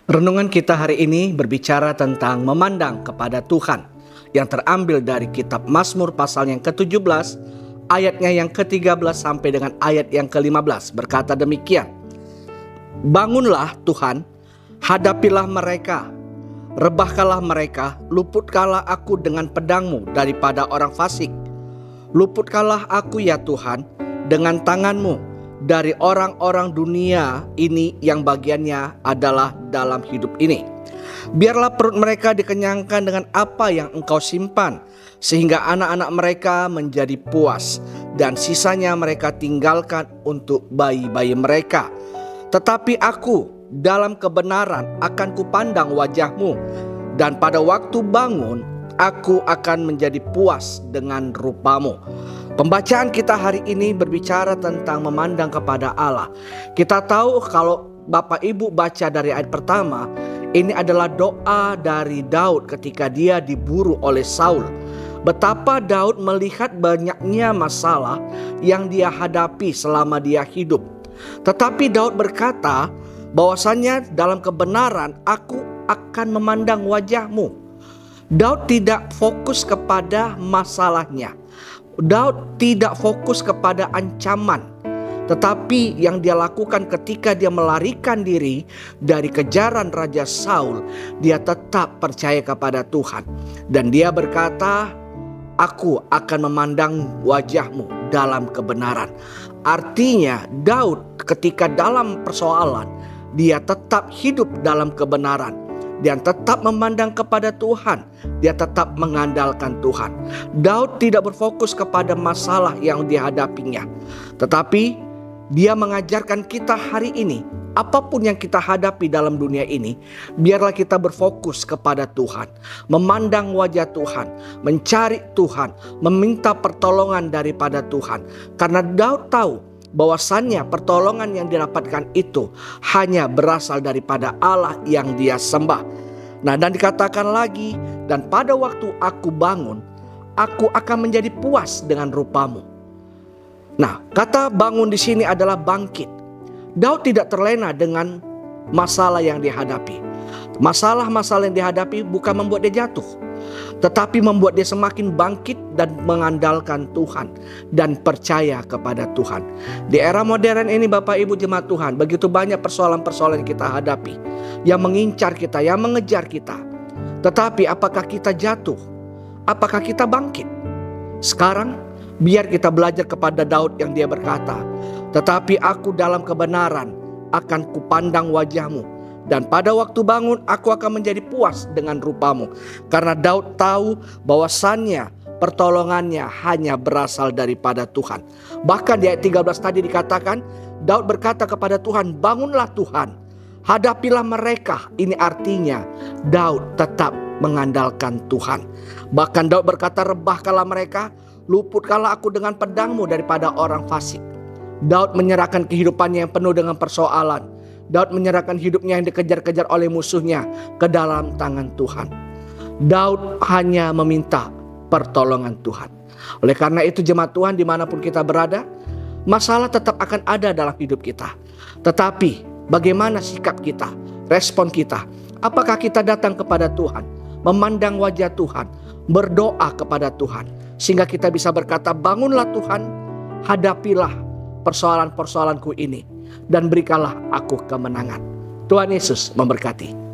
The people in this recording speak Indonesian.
Renungan kita hari ini berbicara tentang memandang kepada Tuhan, yang terambil dari kitab Mazmur pasal yang ke-17, ayatnya yang ke-13 sampai dengan ayat yang ke-15, berkata demikian. Bangunlah Tuhan, hadapilah mereka, rebahkanlah mereka, luputkanlah aku dengan pedangmu daripada orang fasik. Luputkanlah aku ya Tuhan dengan tanganmu dari orang-orang dunia ini yang bagiannya adalah dalam hidup ini. Biarlah perut mereka dikenyangkan dengan apa yang Engkau simpan, sehingga anak-anak mereka menjadi puas, dan sisanya mereka tinggalkan untuk bayi-bayi mereka. Tetapi aku dalam kebenaran akan kupandang wajah-Mu, dan pada waktu bangun aku akan menjadi puas dengan rupa-Mu. Pembacaan kita hari ini berbicara tentang memandang kepada Allah. Kita tahu kalau Bapak Ibu baca dari ayat pertama, ini adalah doa dari Daud ketika dia diburu oleh Saul. Betapa Daud melihat banyaknya masalah yang dia hadapi selama dia hidup. Tetapi Daud berkata bahwasannya dalam kebenaran aku akan memandang wajah-Mu. Daud tidak fokus kepada masalahnya. Daud tidak fokus kepada ancaman, tetapi yang dia lakukan ketika dia melarikan diri dari kejaran Raja Saul, dia tetap percaya kepada Tuhan. Dan dia berkata, aku akan memandang wajah-Mu dalam kebenaran. Artinya Daud ketika dalam persoalan, dia tetap hidup dalam kebenaran. Dia tetap memandang kepada Tuhan. Dia tetap mengandalkan Tuhan. Daud tidak berfokus kepada masalah yang dihadapinya, tetapi dia mengajarkan kita hari ini, apapun yang kita hadapi dalam dunia ini, biarlah kita berfokus kepada Tuhan, memandang wajah Tuhan, mencari Tuhan, meminta pertolongan daripada Tuhan. Karena Daud tahu bahwasannya pertolongan yang didapatkan itu hanya berasal daripada Allah yang dia sembah. Nah, dan dikatakan lagi, dan pada waktu aku bangun, aku akan menjadi puas dengan rupa-Mu. Nah, kata bangun di sini adalah bangkit. Daud tidak terlena dengan masalah yang dihadapi. Masalah-masalah yang dihadapi bukan membuat dia jatuh, tetapi membuat dia semakin bangkit dan mengandalkan Tuhan dan percaya kepada Tuhan. Di era modern ini Bapak Ibu jemaat Tuhan, begitu banyak persoalan-persoalan yang kita hadapi, yang mengincar kita, yang mengejar kita. Tetapi apakah kita jatuh? Apakah kita bangkit? Sekarang biar kita belajar kepada Daud yang dia berkata, tetapi aku dalam kebenaran akan kupandang wajah-Mu, dan pada waktu bangun aku akan menjadi puas dengan rupa-Mu. Karena Daud tahu bahwasannya pertolongannya hanya berasal daripada Tuhan. Bahkan di ayat 13 tadi dikatakan, Daud berkata kepada Tuhan, bangunlah Tuhan, hadapilah mereka. Ini artinya Daud tetap mengandalkan Tuhan. Bahkan Daud berkata, rebahkanlah mereka, luputkanlah aku dengan pedang-Mu daripada orang fasik. Daud menyerahkan kehidupannya yang penuh dengan persoalan. Daud menyerahkan hidupnya yang dikejar-kejar oleh musuhnya ke dalam tangan Tuhan. Daud hanya meminta pertolongan Tuhan. Oleh karena itu jemaat Tuhan, dimanapun kita berada, masalah tetap akan ada dalam hidup kita. Tetapi bagaimana sikap kita, respon kita? Apakah kita datang kepada Tuhan, memandang wajah Tuhan, berdoa kepada Tuhan, sehingga kita bisa berkata, bangunlah Tuhan, hadapilah persoalan-persoalanku ini, dan berikanlah aku kemenangan. Tuhan Yesus memberkati.